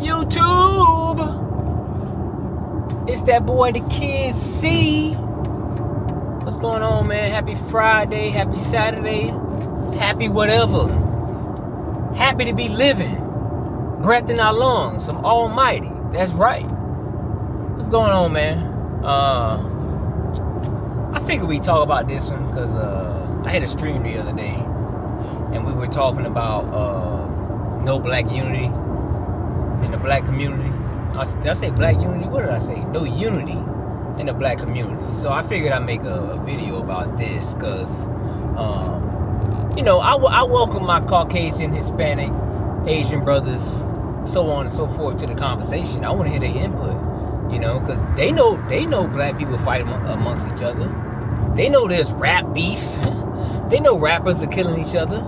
YouTube? It's that boy, the Kid C. What's going on, man? Happy Friday, happy Saturday, happy whatever. Happy to be living. Breath in our lungs. I'm almighty. That's right. What's going on, man? I figured we'd talk about this one because I had a stream the other day and we were talking about no black unity in the black community. Did I say black unity? What did I say? No unity in the black community. So I figured I'd make a video about this because, I welcome my Caucasian, Hispanic, Asian brothers, so on and so forth to the conversation. I want to hear their input, because they know black people fight amongst each other. They know there's rap beef. They know rappers are killing each other.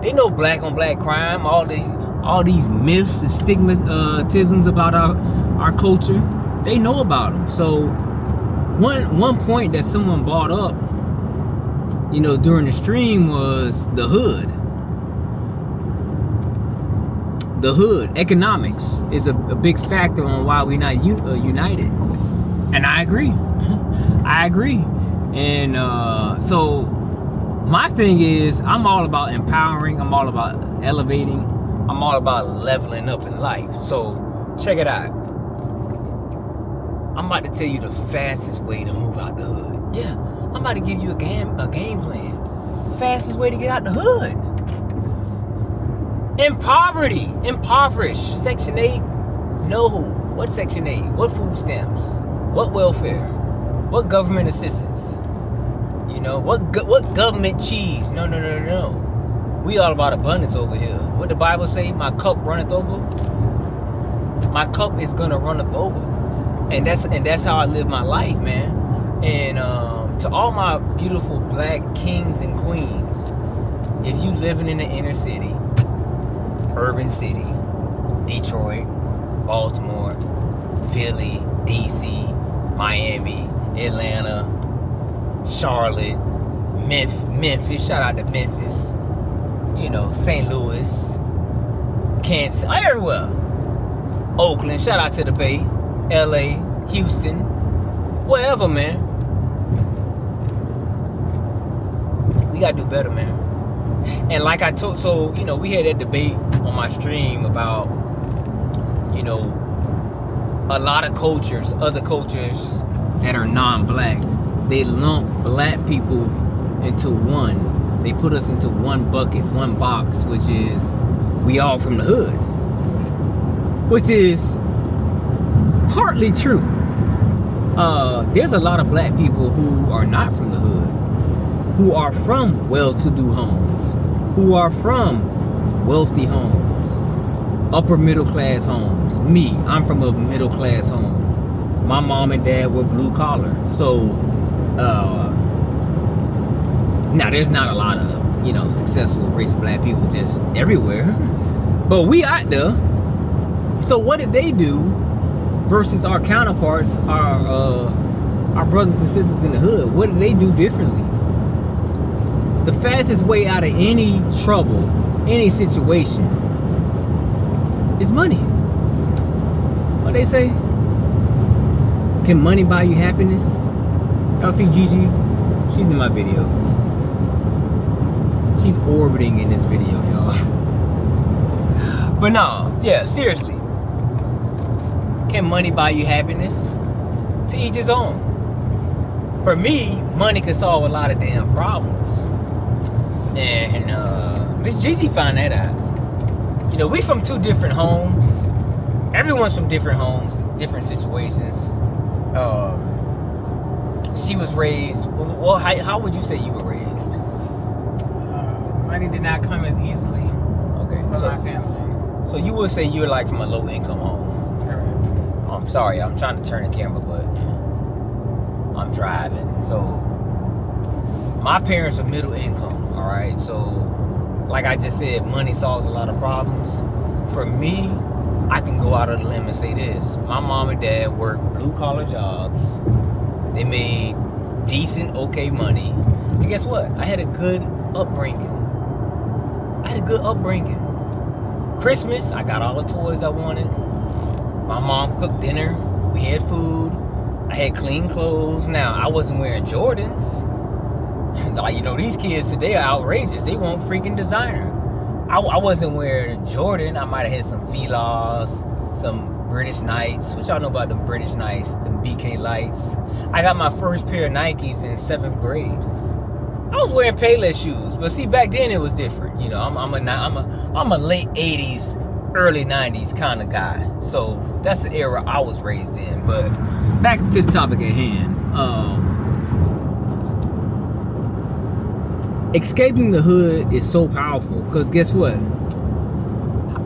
They know black on black crime, all these myths and stigmatisms about our culture. They know about them. So one point that someone brought up, during the stream was the hood. The hood, economics, is a big factor on why we're not united. And I agree. I agree. And so my thing is, I'm all about empowering. I'm all about elevating. I'm all about leveling up in life. So check it out. I'm about to tell you the fastest way to move out the hood. Yeah, I'm about to give you a game plan. Fastest way to get out the hood. Impoverished. Section 8, no. What Section 8? What food stamps? What welfare? What government assistance? What government cheese? No. We all about abundance over here. What the Bible say? My cup runneth over. My cup is gonna run up over. And that's how I live my life, man. And to all my beautiful black kings and queens, if you living in the inner city, urban city, Detroit, Baltimore, Philly, DC, Miami, Atlanta, Charlotte, Memphis, shout out to Memphis, St. Louis, Kansas, everywhere, Oakland, shout out to the Bay, LA, Houston, wherever, man. We gotta do better, man. And like I told, so, we had that debate on my stream about, a lot of cultures, other cultures that are non-black, they lump black people into one. They put us into one bucket, one box, which is we all from the hood. Which is partly true. There's a lot of black people who are not from the hood, who are from well-to-do homes, who are from wealthy homes, upper middle class homes. Me, I'm from a middle class home. My mom and dad were blue collar. So, now there's not a lot of, successful rich black people just everywhere. But we out there. So what did they do versus our counterparts, our brothers and sisters in the hood? What did they do differently? The fastest way out of any trouble, any situation, is money. What they say? Can money buy you happiness? Y'all see Gigi? She's in my video. She's orbiting in this video, y'all. But no, yeah, seriously. Can money buy you happiness? To each his own. For me, money can solve a lot of damn problems. And Miss Gigi found that out. We from two different homes. Everyone's from different homes, different situations. She was raised, well, how would you say you were raised? Money did not come as easily for my family. So you would say you're like from a low income home? Correct. Oh, I'm sorry, I'm trying to turn the camera, but I'm driving. So my parents are middle income, all right? So like I just said, money solves a lot of problems. For me, I can go out on a limb and say this. My mom and dad worked blue collar jobs. They made decent, okay money. And guess what? I had a good upbringing. Christmas, I got all the toys I wanted. My mom cooked dinner. We had food. I had clean clothes. Now, I wasn't wearing Jordans. Like, you know, these kids today are outrageous. They want freaking designer. I wasn't wearing a Jordan. I might have had some Fila's, some British Knights. What y'all know about them British Knights? Them BK Lights. I got my first pair of Nikes in 7th grade. I was wearing Payless shoes, but see, back then it was different. You know, I'm a late 80s, early 90s kind of guy. So that's the era I was raised in. But back to the topic at hand. Escaping the hood is so powerful because guess what?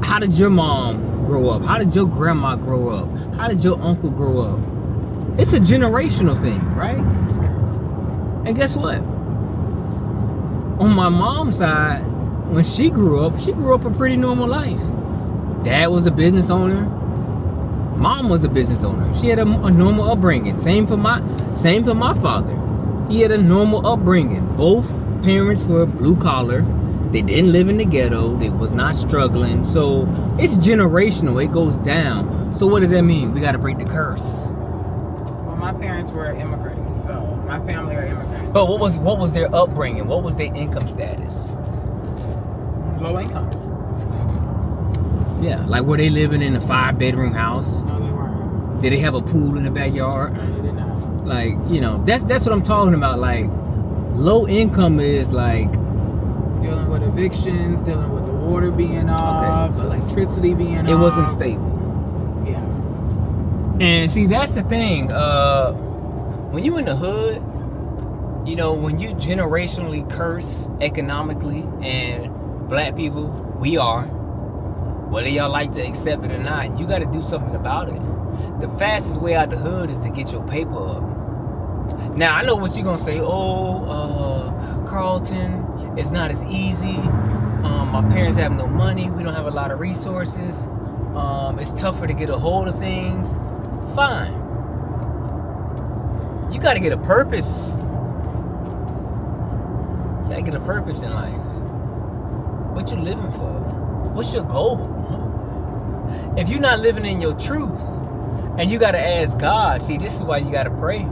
How did your mom grow up? How did your grandma grow up? How did your uncle grow up? It's a generational thing, right? And guess what? On my mom's side, when she grew up a pretty normal life. Dad was a business owner. Mom was a business owner. She had a normal upbringing. Same for my father. He had a normal upbringing. Both parents were blue collar. They didn't live in the ghetto. They was not struggling. So it's generational. It goes down. So what does that mean? We got to break the curse. Well, my parents were immigrants, so my family are immigrants. But what was their upbringing? What was their income status? Low income. Yeah, like were they living in a 5-bedroom house? No, they weren't. Did they have a pool in the backyard? No, they did not. Like, you know, that's what I'm talking about. Like, low income is like dealing with evictions, dealing with the water being off, electricity being off. It wasn't stable. Yeah. And see, that's the thing. When you in the hood, you know, when you generationally curse economically, and black people, we are, whether y'all like to accept it or not, you got to do something about it. The fastest way out the hood is to get your paper up. Now, I know what you're going to say. Carlton, it's not as easy. My parents have no money. We don't have a lot of resources. It's tougher to get a hold of things. Fine. You got to get a purpose. You got to get a purpose in life. What you living for? What's your goal? If you're not living in your truth, and you got to ask God, see, this is why you got to pray.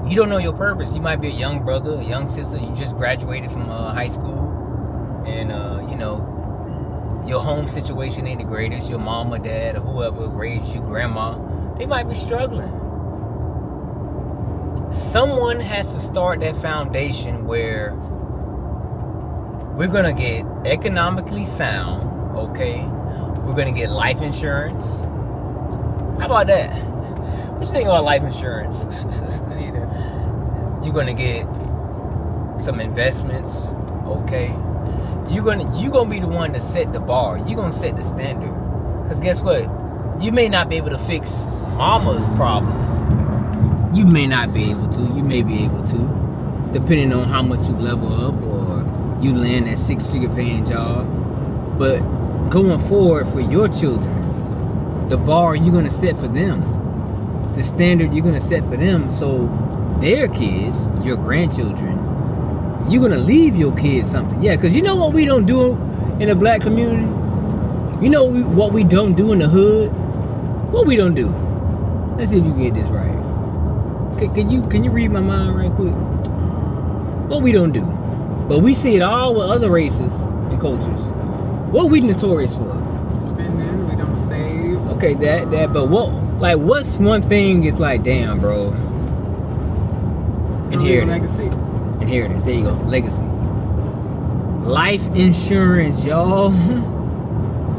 You don't know your purpose. You might be a young brother, a young sister. You just graduated from high school. And, you know, your home situation ain't the greatest. Your mom or dad or whoever raised you, grandma, they might be struggling. Someone has to start that foundation where we're going to get economically sound, okay? We're going to get life insurance. How about that? What you think about life insurance? You're gonna get some investments, okay? You're gonna be the one to set the bar. You're gonna set the standard. Cause guess what? You may not be able to fix mama's problem. You may not be able to. You may be able to, depending on how much you level up or you land that 6-figure paying job. But going forward for your children, the bar you're gonna set for them, the standard you're gonna set for them, so their kids, your grandchildren, you're gonna leave your kids something. Yeah, because you know what we don't do in the black community? You know what we don't do in the hood? What we don't do? Let's see if you can get this right. Can you read my mind right quick? What we don't do? But we see it all with other races and cultures. What we notorious for? Spending, we don't save. Okay, that, but what's one thing it's like, damn, bro. And here it is. And here it is. There you go. Legacy. Life insurance, y'all.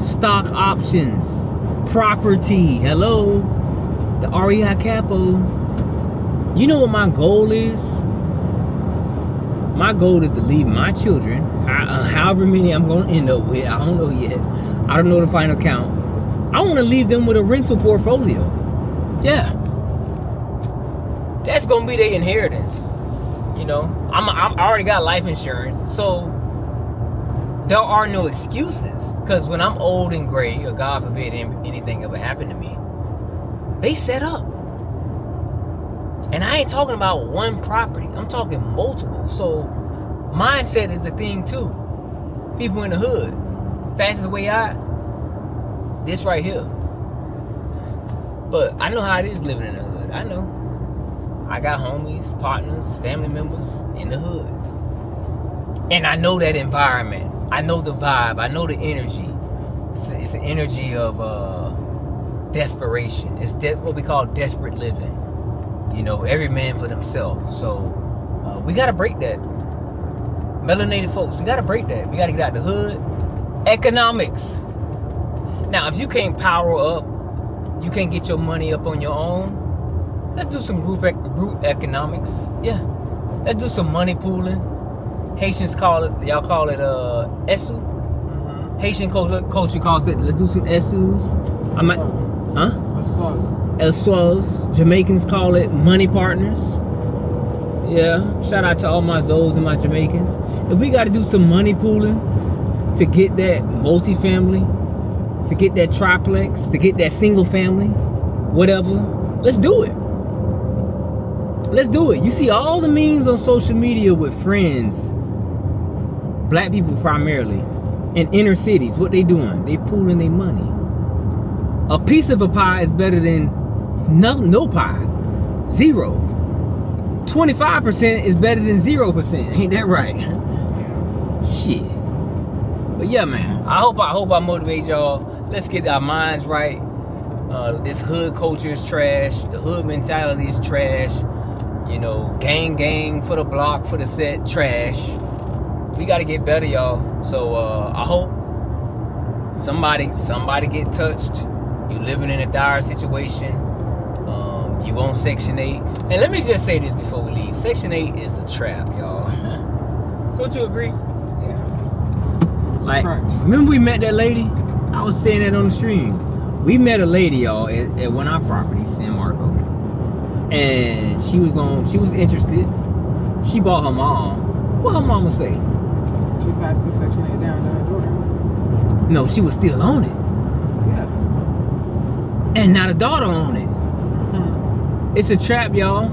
Stock options. Property. Hello. The REI Capo. You know what my goal is? My goal is to leave my children, however many I'm going to end up with. I don't know yet. I don't know the final count. I want to leave them with a rental portfolio. Yeah. That's gonna be their inheritance. You know, I already got life insurance, so there are no excuses. Because when I'm old and gray, or God forbid anything ever happened to me, they set up. And I ain't talking about one property. I'm talking multiple. So mindset is a thing too. People in the hood, fastest way out, this right here. But I know how it is living in the hood. I know. I got homies, partners, family members in the hood. And I know that environment. I know the vibe. I know the energy. It's an energy of desperation. It's what we call desperate living. You know, every man for themselves. So we got to break that. Melanated folks, we got to break that. We got to get out the hood. Economics. Now, if you can't power up, you can't get your money up on your own, let's do some group economics. Yeah. Let's do some money pooling. Haitians call it, y'all call it esu. Mm-hmm. Haitian culture calls it, let's do some esus. Esuas. Jamaicans call it money partners. Yeah. Shout out to all my Zoes and my Jamaicans. If we got to do some money pooling to get that multifamily, to get that triplex, to get that single family, whatever, let's do it. Let's do it. You see all the memes on social media with friends, black people primarily, in inner cities. What they doing? They pooling their money. A piece of a pie is better than no pie. 0. 25% is better than 0%. Ain't that right? Shit. But yeah, man. I hope I motivate y'all. Let's get our minds right. This hood culture is trash. The hood mentality is trash. You know, gang for the block, for the set, trash. We got to get better, y'all. So I hope somebody get touched. You living in a dire situation. You on Section 8. And let me just say this before we leave. Section 8 is a trap, y'all. Don't you agree? Yeah. Like, remember we met that lady? I was saying that on the stream. We met a lady, y'all, at one of our properties, San Marco. And she was interested. She bought her mom. What her mama say? She passed the Section 8 down to her daughter. No, she was still on it. Yeah. And now the daughter on it. It's a trap, y'all.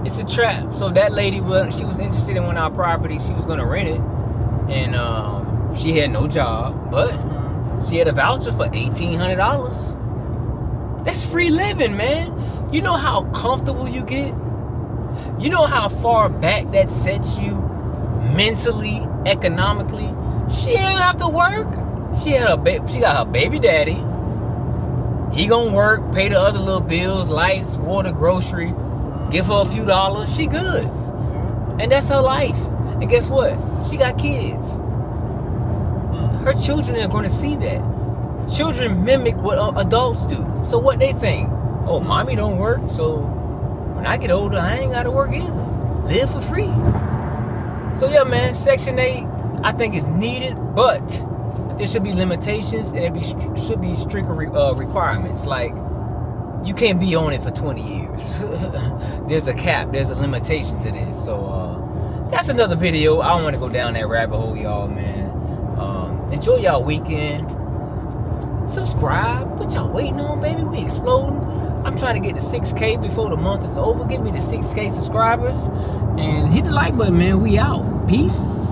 It's a trap. So that lady, she was interested in one of our properties. She was gonna rent it, and she had no job, but she had a voucher for $1,800. That's free living, man. You know how comfortable you get. You know how far back that sets you mentally, economically. She didn't have to work. She got her baby daddy. He gonna work, pay the other little bills, lights, water, grocery, give her a few dollars. She good. And that's her life. And guess what? She got kids. Her children are gonna see that. Children mimic what adults do. So what they think? Oh, mommy don't work, so when I get older, I ain't gotta work either. Live for free. So yeah, man, Section 8, I think is needed, but there should be limitations, and should be stricter requirements. Like, you can't be on it for 20 years. There's a cap. There's a limitation to this. So that's another video. I don't want to go down that rabbit hole, y'all, man. Enjoy y'all weekend. Subscribe. What y'all waiting on, baby? We exploding. I'm trying to get to 6K before the month is over. Give me the 6K subscribers. And hit the like button, man. We out. Peace.